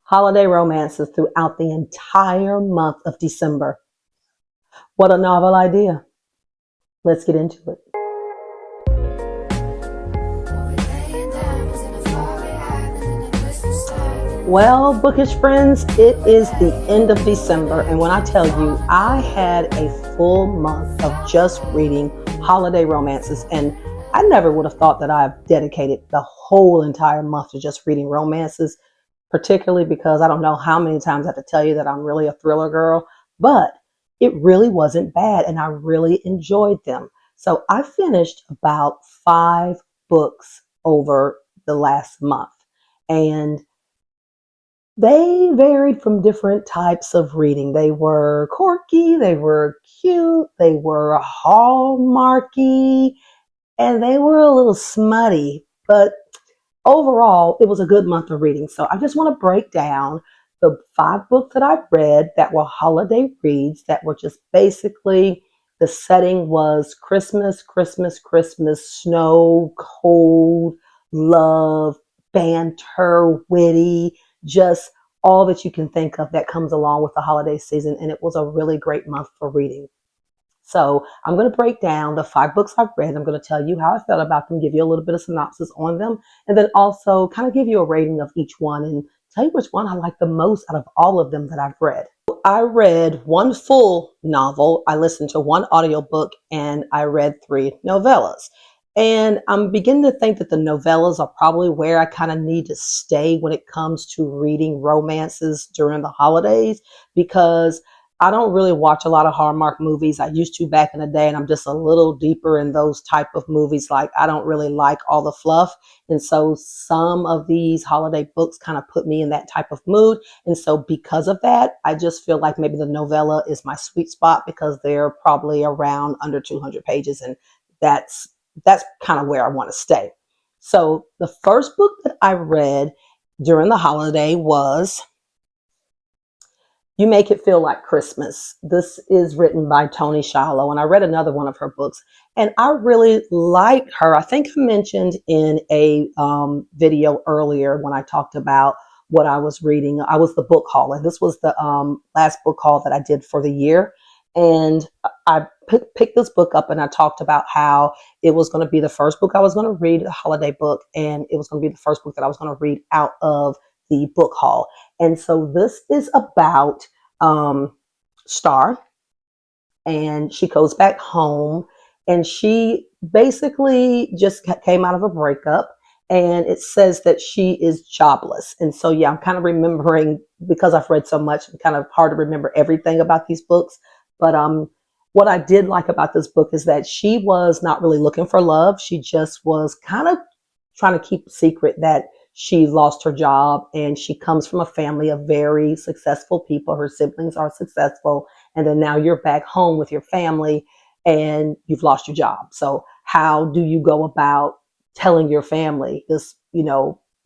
holiday romances throughout the entire month of December. What a novel idea. Let's get into it. Well, bookish friends, it is the end of December, and when I tell you, I had a full month of just reading holiday romances, and I never would have thought that I've dedicated the whole entire month to just reading romances, particularly because I don't know how many times I have to tell you that I'm really a thriller girl, but it really wasn't bad, and I really enjoyed them. So I finished about 5 books over the last month, and they varied from different types of reading. They were quirky, they were cute, they were hallmarky, and they were a little smutty. But overall, it was a good month of reading. So I just want to break down the 5 books that I've read that were holiday reads that were just basically the setting was Christmas, Christmas, Christmas, snow, cold, love, banter, witty, just all that you can think of that comes along with the holiday season. And it was a really great month for reading. So I'm going to break down the 5 books I've read. I'm going to tell you how I felt about them, give you a little bit of synopsis on them, and then also kind of give you a rating of each one and tell you which one I like the most out of all of them that I've read. I read 1 full novel, I listened to 1 audiobook, and I read 3 novellas. And I'm beginning to think that the novellas are probably where I kind of need to stay when it comes to reading romances during the holidays, because I don't really watch a lot of Hallmark movies. I used to back in the day, and I'm just a little deeper in those type of movies. Like, I don't really like all the fluff. And so some of these holiday books kind of put me in that type of mood. And so because of that, I just feel like maybe the novella is my sweet spot because they're probably around under 200 pages. And that's kind of where I want to stay. So the first book that I read during the holiday was You Make It Feel Like Christmas. This is written by Toni Shiloh, and I read another one of her books, and I really liked her. I think I mentioned in a video earlier when I talked about what I was reading. I was the book haul, and this was the last book haul that I did for the year. And I picked this book up, and I talked about how it was going to be the first book I was going to read, a holiday book, and it was going to be the first book that I was going to read out of the book haul. And so this is about Star, and she goes back home, and she basically just came out of a breakup, and it says that she is jobless. And so, yeah, I'm kind of remembering, because I've read so much, it's kind of hard to remember everything about these books. But what I did like about this book is that she was not really looking for love. She just was kind of trying to keep a secret that she lost her job, and she comes from a family of very successful people. Her siblings are successful. And then now you're back home with your family and you've lost your job. So how do you go about telling your family, this,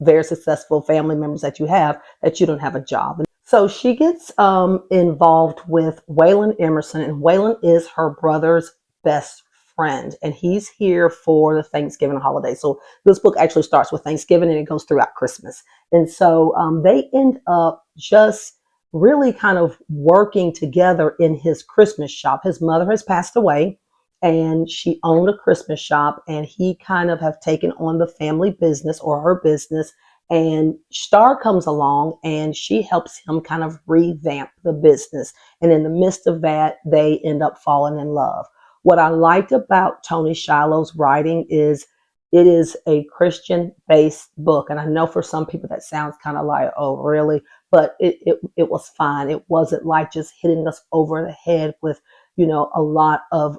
very successful family members that you have, that you don't have a job? So she gets involved with Waylon Emerson, and Waylon is her brother's best friend, and he's here for the Thanksgiving holiday. So this book actually starts with Thanksgiving and it goes throughout Christmas. And so they end up just really kind of working together in his Christmas shop. His mother has passed away, and she owned a Christmas shop, and he kind of have taken on the family business, or her business. And Star comes along, and she helps him kind of revamp the business. And in the midst of that, they end up falling in love. What I liked about Toni Shiloh's writing is it is a Christian-based book. And I know for some people that sounds kind of like, oh, really? But it was fine. It wasn't like just hitting us over the head with, a lot of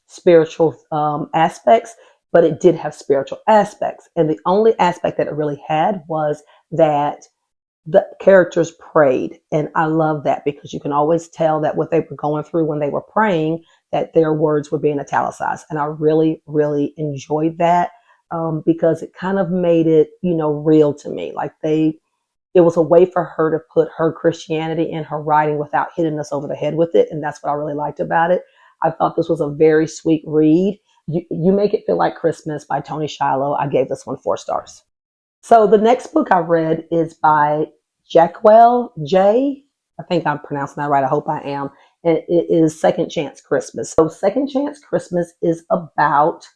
spiritual aspects. But it did have spiritual aspects. And the only aspect that it really had was that the characters prayed. And I love that, because you can always tell that what they were going through when they were praying, that their words were being italicized. And I really, really enjoyed that because it kind of made it, real to me. Like it was a way for her to put her Christianity in her writing without hitting us over the head with it. And that's what I really liked about it. I thought this was a very sweet read. You Make It Feel Like Christmas by Toni Shiloh. I gave this one 4 stars. So the next book I read is by Jackwell J. I think I'm pronouncing that right. I hope I am. And it is Second Chance Christmas. So Second Chance Christmas is about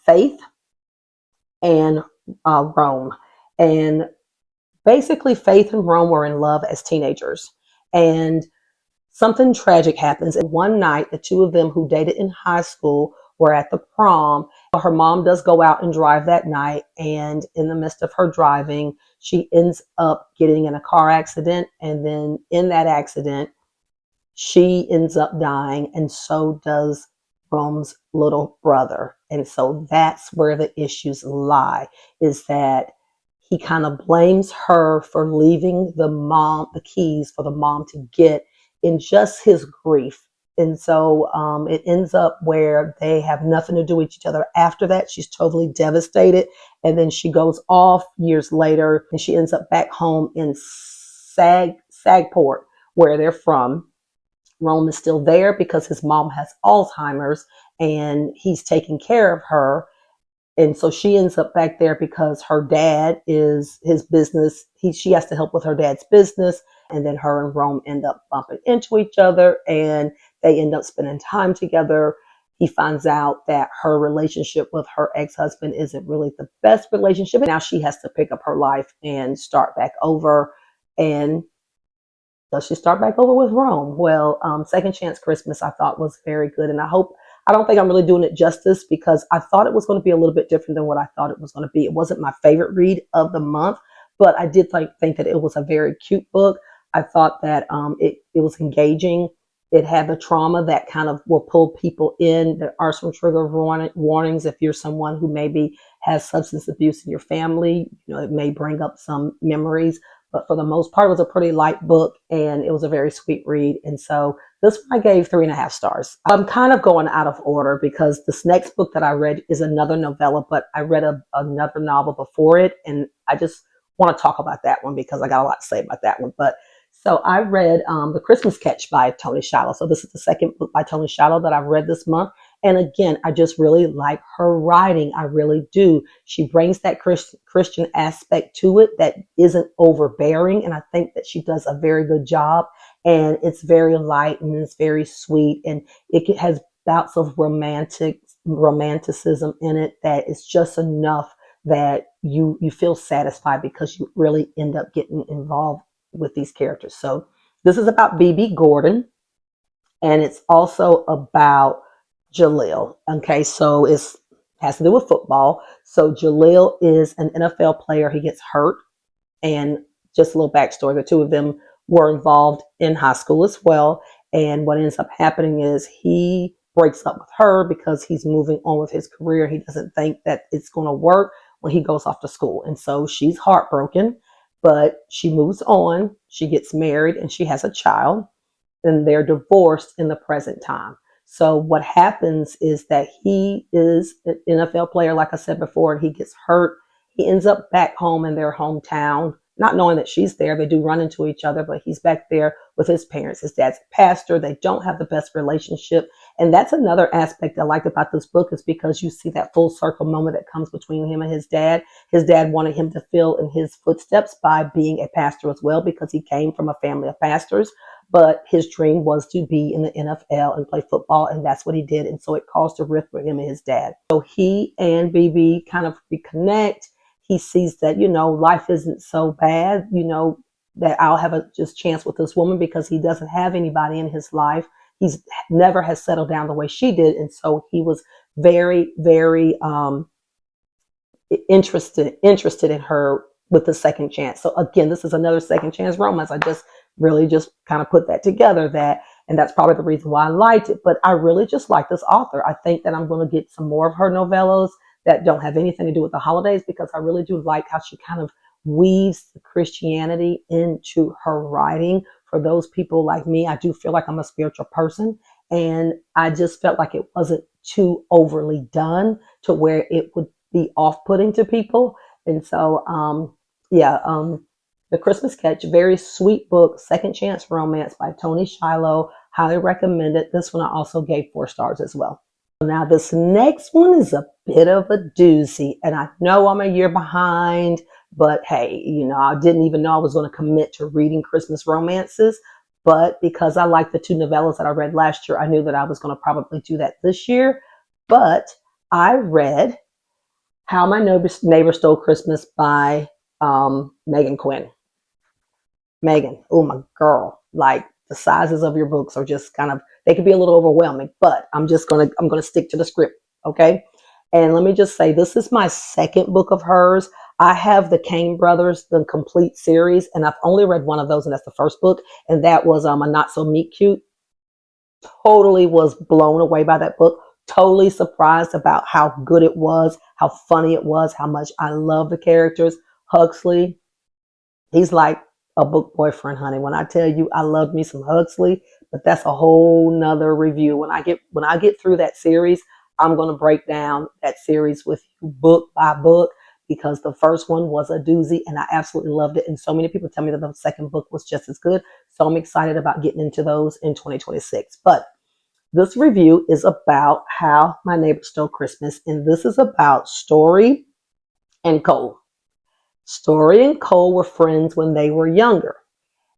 faith and Rome. And basically, Faith and Rome were in love as teenagers. And something tragic happens. And one night, the two of them who dated in high school were at the prom. Her mom does go out and drive that night. And in the midst of her driving, she ends up getting in a car accident. And then in that accident, she ends up dying. And so does Rome's little brother. And so that's where the issues lie, is that he kind of blames her for leaving the keys for the mom to get in just his grief. And so it ends up where they have nothing to do with each other after that. She's totally devastated. And then she goes off years later and she ends up back home in Sagport, where they're from. Rome is still there because his mom has Alzheimer's and he's taking care of her. And so she ends up back there because her dad is his business. She has to help with her dad's business. And then her and Rome end up bumping into each other and they end up spending time together. He finds out that her relationship with her ex-husband isn't really the best relationship. Now she has to pick up her life and start back over. And does she start back over with Rome? Well, Second Chance Christmas I thought was very good. And I don't think I'm really doing it justice because I thought it was going to be a little bit different than what I thought it was going to be. It wasn't my favorite read of the month, but I did think that it was a very cute book. I thought that it was engaging. It had the trauma that kind of will pull people in. There are some trigger warnings if you're someone who maybe has substance abuse in your family. You know, it may bring up some memories. But for the most part, it was a pretty light book and it was a very sweet read. And so this one I gave 3.5 stars. I'm kind of going out of order because this next book that I read is another novella, but I read another novel before it. And I just want to talk about that one because I got a lot to say about that one. But so I read The Christmas Catch by Toni Shiloh. So this is the second book by Toni Shiloh that I've read this month. And again, I just really like her writing. I really do. She brings that Christian aspect to it that isn't overbearing. And I think that she does a very good job. And it's very light and it's very sweet. And it has bouts of romanticism in it that is just enough that you feel satisfied because you really end up getting involved with these characters. So this is about BB Gordon. And it's also about Jaleel. Okay, so it has to do with football. So Jaleel is an NFL player. He gets hurt. And just a little backstory, the two of them were involved in high school as well. And what ends up happening is he breaks up with her because he's moving on with his career. He doesn't think that it's going to work when he goes off to school. And so she's heartbroken, but she moves on. She gets married and she has a child. And they're divorced in the present time. So what happens is that he is an NFL player, like I said before, and he gets hurt. He ends up back home in their hometown, not knowing that she's there. They do run into each other, but he's back there with his parents. His dad's a pastor. They don't have the best relationship. And that's another aspect I liked about this book is because you see that full circle moment that comes between him and his dad. His dad wanted him to fill in his footsteps by being a pastor as well because he came from a family of pastors. But his dream was to be in the NFL and play football, and that's what he did. And so it caused a rift with him and his dad. So he and BB kind of reconnect. He sees that, life isn't so bad, that I'll have a just chance with this woman because he doesn't have anybody in his life. He's never has settled down the way she did. And so he was very, very interested in her with the second chance. So again, this is another second chance romance. I just really just kind of put that together and that's probably the reason why I liked it. But I really just like this author. I think that I'm going to get some more of her novellas that don't have anything to do with the holidays because I really do like how she kind of weaves the Christianity into her writing. For those people like me, I do feel like I'm a spiritual person and I just felt like it wasn't too overly done to where it would be off-putting to people. And so, The Christmas Catch, very sweet book, Second Chance Romance by Toni Shiloh. Highly recommend it. This one I also gave 4 stars as well. Now this next one is a bit of a doozy, and I know I'm a year behind, But hey, I didn't even know I was going to commit to reading Christmas romances. But because I liked the two novellas that I read last year, I knew that I was going to probably do that this year. But I read How My Neighbor Stole Christmas by Megan Quinn. Megan, oh my girl, like the sizes of your books are just kind of, they can be a little overwhelming, but I'm gonna stick to the script, okay? And let me just say, this is my second book of hers. I have the Kane Brothers, the complete series, and I've only read one of those, and that's the first book, and that was a Not So Meet Cute. Totally was blown away by that book. Totally surprised about how good it was, how funny it was, how much I love the characters. Huxley, he's like a book boyfriend, honey. When I tell you I love me some Huxley, but that's a whole nother review. When I get through that series, I'm gonna break down that series with you book by book, because the first one was a doozy and I absolutely loved it. And so many people tell me that the second book was just as good. So I'm excited about getting into those in 2026. But this review is about How My Neighbor Stole Christmas, and this is about Story and Cole. Story and Cole were friends when they were younger,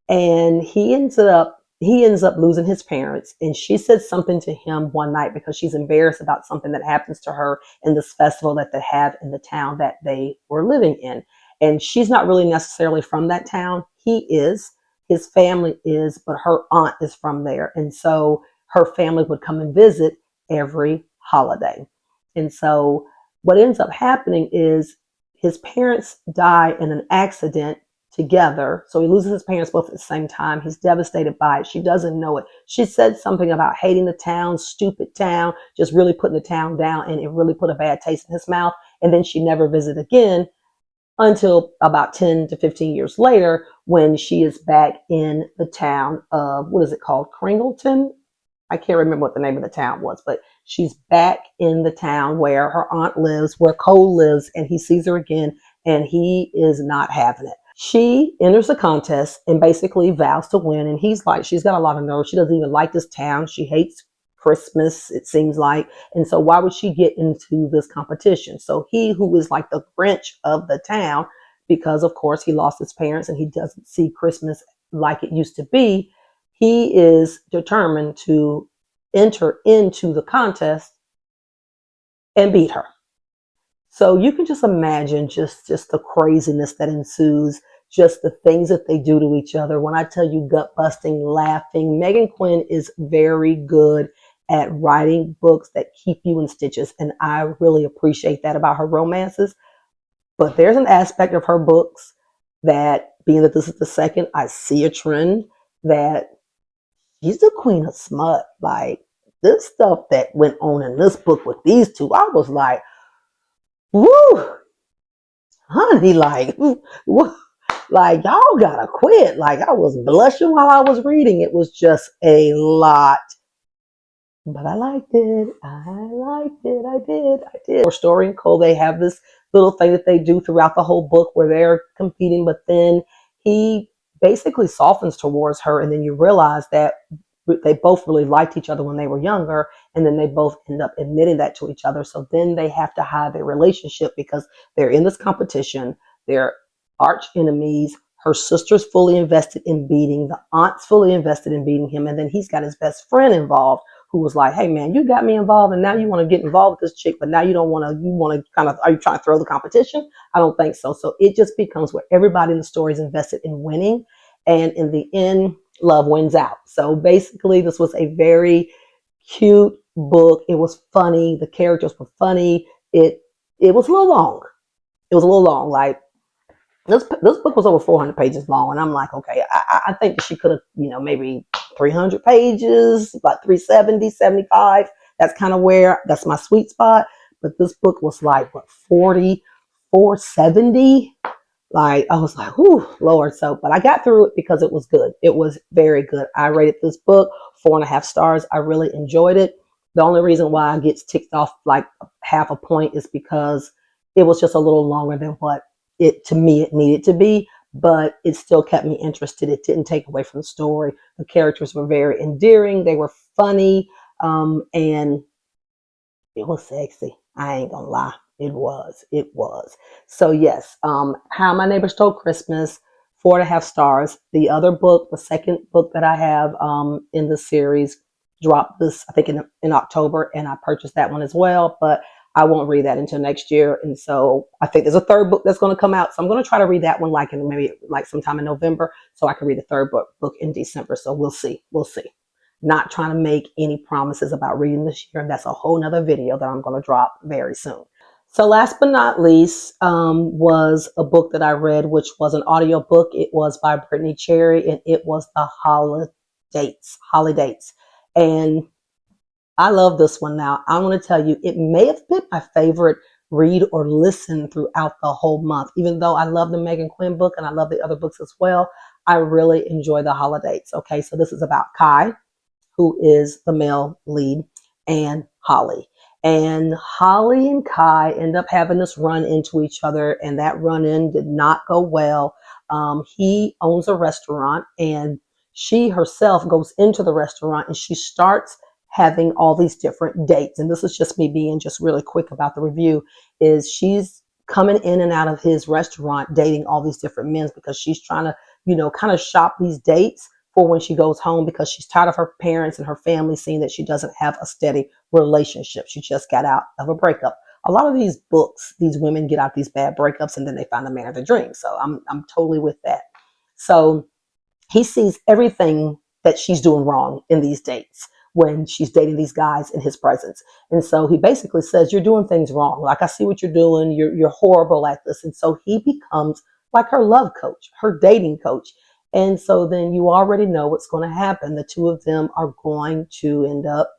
and he ends up losing his parents. And she said something to him one night because she's embarrassed about something that happens to her in this festival that they have in the town that they were living in. And she's not really necessarily from that town. He is, his family is, but her aunt is from there, and so her family would come and visit every holiday. And so what ends up happening is his parents die in an accident together. So he loses his parents both at the same time. He's devastated by it. She doesn't know it. She said something about hating the town, stupid town, just really putting the town down, and it really put a bad taste in his mouth. And then she never visited again until about 10 to 15 years later, when she is back in the town of, what is it called? Kringleton? I can't remember what the name of the town was, but she's back in the town where her aunt lives, where Cole lives, and he sees her again, and he is not having it. She enters the contest and basically vows to win, and he's like, she's got a lot of nerves. She doesn't even like this town. She hates Christmas, it seems like. And so why would she get into this competition? So he, who is like the Grinch of the town, because of course he lost his parents and he doesn't see Christmas like it used to be, he is determined to enter into the contest and beat her. So you can just imagine just the craziness that ensues, just the things that they do to each other. When I tell you gut busting, laughing, Megan Quinn is very good at writing books that keep you in stitches. And I really appreciate that about her romances. But there's an aspect of her books that, being that this is the second, I see a trend that she's the queen of smut. Like, this stuff that went on in this book with these two, I was like, woo, honey, like, woo, like, y'all gotta quit. Like, I was blushing while I was reading. It was just a lot. But I liked it. I liked it. I did. For Story and Cole, they have this little thing that they do throughout the whole book where they're competing, but then he basically softens towards her, and then you realize that they both really liked each other when they were younger, and then they both end up admitting that to each other. So then they have to hide their relationship because they're in this competition. They're arch enemies. Her sister's fully invested in beating, the aunt's fully invested in beating him, and then he's got his best friend involved, who was like, hey man, you got me involved and now you want to get involved with this chick, but now you don't want to, you want to kind of, are you trying to throw the competition? I don't think so. So it just becomes where everybody in the story is invested in winning. And in the end, love wins out. So basically this was a very cute book. It was funny. The characters were funny. It was a little long. It was a little long. Like, this book was over 400 pages long, and I'm like, okay, I think she could have, maybe 300 pages, about 370, 75. That's kind of that's my sweet spot. But this book was like, what, 40, 470? Like, I was like, whew, Lord. So, but I got through it because it was good. It was very good. I rated this book 4.5 stars. I really enjoyed it. The only reason why I get ticked off like half a point is because it was just a little longer than what it needed to be, but it still kept me interested. It didn't take away from the story. The characters were very endearing. They were funny. And it was sexy. I ain't gonna lie. It was. It was. So yes, How My Neighbor Stole Christmas, 4.5 stars. The other book, the second book that I have in the series, dropped this, I think, in October, and I purchased that one as well. But I won't read that until next year. And so I think there's a third book that's going to come out. So I'm going to try to read that one like in maybe like sometime in November, so I can read the third book in December. So we'll see. We'll see. Not trying to make any promises about reading this year. That's a whole nother video that I'm going to drop very soon. So last but not least was a book that I read, which was an audio book. It was by Brittany Cherry, and it was The Holidates. And I love this one. Now, I want to tell you, it may have been my favorite read or listen throughout the whole month. Even though I love the Megan Quinn book and I love the other books as well, I really enjoy The Holidates. Okay, so this is about Kai, who is the male lead, and Holly. And Holly and Kai end up having this run into each other, and that run-in did not go well. He owns a restaurant, and she herself goes into the restaurant, and she starts having all these different dates. And this is just me being just really quick about the review, is she's coming in and out of his restaurant dating all these different men because she's trying to, kind of shop these dates for when she goes home, because she's tired of her parents and her family seeing that she doesn't have a steady relationship. She just got out of a breakup. A lot of these books, these women get out these bad breakups and then they find the man of their dreams. So I'm totally with that. So he sees everything that she's doing wrong in these dates when she's dating these guys in his presence. And so he basically says, you're doing things wrong. Like, I see what you're doing. You're horrible at this. And so he becomes like her love coach, her dating coach. And so then you already know what's going to happen. The two of them are going to end up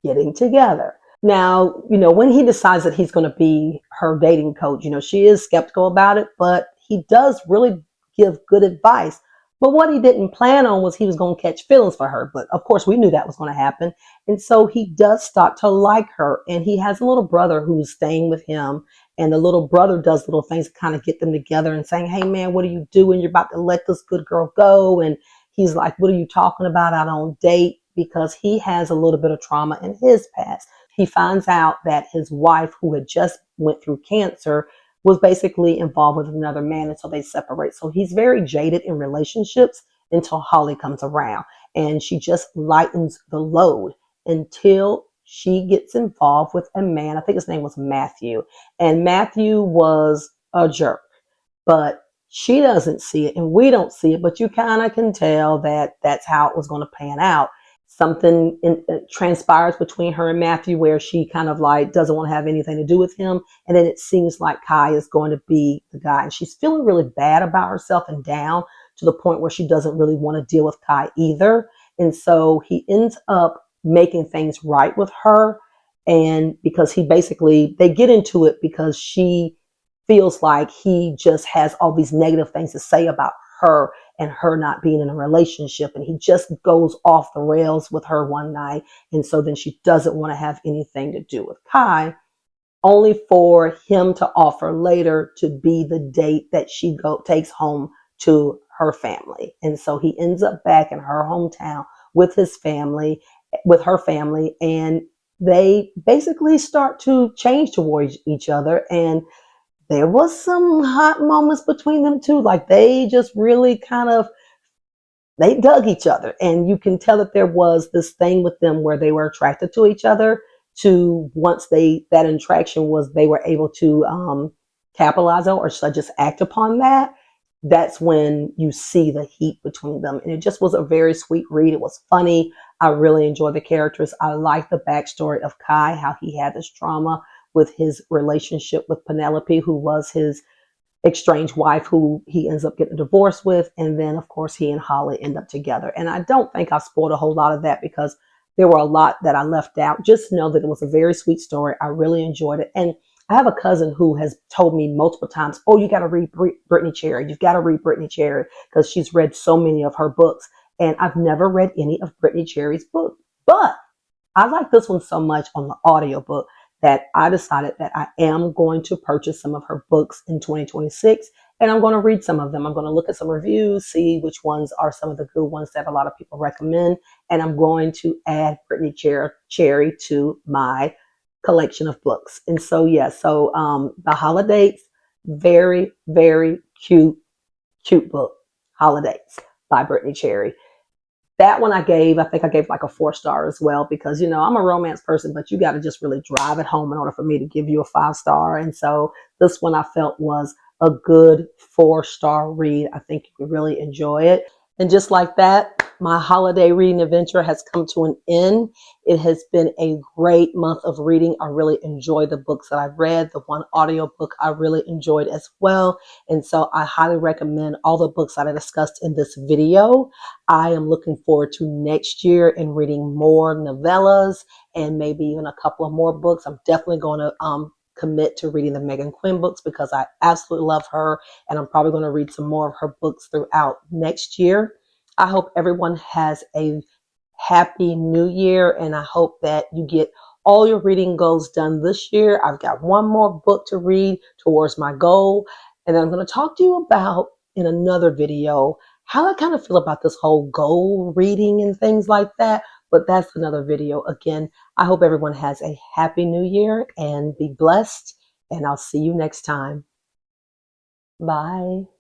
getting together. Now, when he decides that he's going to be her dating coach, she is skeptical about it, but he does really give good advice. But what he didn't plan on was he was going to catch feelings for her. But of course, we knew that was going to happen. And so he does start to like her. And he has a little brother who's staying with him. And the little brother does little things to kind of get them together and saying, hey, man, what are you doing? You're about to let this good girl go. And he's like, what are you talking about out on date? Because he has a little bit of trauma in his past. He finds out that his wife, who had just went through cancer, was basically involved with another man until they separate. So he's very jaded in relationships until Holly comes around, and she just lightens the load until she gets involved with a man. I think his name was Matthew, and Matthew was a jerk, but she doesn't see it and we don't see it, but you kind of can tell that that's how it was going to pan out. Something transpires between her and Matthew where she kind of like doesn't want to have anything to do with him. And then it seems like Kai is going to be the guy. And she's feeling really bad about herself and down to the point where she doesn't really want to deal with Kai either. And so he ends up making things right with her. And because they get into it because she feels like he just has all these negative things to say about her and her not being in a relationship. And he just goes off the rails with her one night. And so then she doesn't want to have anything to do with Kai, only for him to offer later to be the date that she takes home to her family. And so he ends up back in her hometown with her family, and they basically start to change towards each other. And there was some hot moments between them two. Like, they just really they dug each other. And you can tell that there was this thing with them where they were attracted to each other, to once that attraction was, they were able to capitalize on or just act upon that. That's when you see the heat between them. And it just was a very sweet read. It was funny. I really enjoyed the characters. I liked the backstory of Kai, how he had this trauma with his relationship with Penelope, who was his estranged wife, who he ends up getting a divorce with. And then, of course, he and Holly end up together. And I don't think I spoiled a whole lot of that because there were a lot that I left out. Just know that it was a very sweet story. I really enjoyed it. And I have a cousin who has told me multiple times, oh, you got to read Brittany Cherry. You've got to read Brittany Cherry, because she's read so many of her books. And I've never read any of Brittany Cherry's books. But I like this one so much on the audiobook that I decided that I am going to purchase some of her books in 2026, and I'm going to read some of them. I'm going to look at some reviews, see which ones are some of the good ones that a lot of people recommend, and I'm going to add Brittany Cherry to my collection of books. And so, yeah, so The Holidays, very, very cute book, Holidays by Brittany Cherry. That one I think I gave like a 4 star as well, because, I'm a romance person, but you got to just really drive it home in order for me to give you a 5 star. And so this one I felt was a good 4 star read. I think you could really enjoy it. And just like that, my holiday reading adventure has come to an end. It has been a great month of reading. I really enjoyed the books that I've read. The one audiobook I really enjoyed as well. And so I highly recommend all the books that I discussed in this video. I am looking forward to next year and reading more novellas and maybe even a couple of more books. I'm definitely going to commit to reading the Megan Quinn books because I absolutely love her, and I'm probably going to read some more of her books throughout next year. I hope everyone has a happy new year, and I hope that you get all your reading goals done this year. I've got one more book to read towards my goal, and then I'm going to talk to you about in another video how I kind of feel about this whole goal reading and things like that. But that's another video. Again, I hope everyone has a happy new year and be blessed. And I'll see you next time. Bye.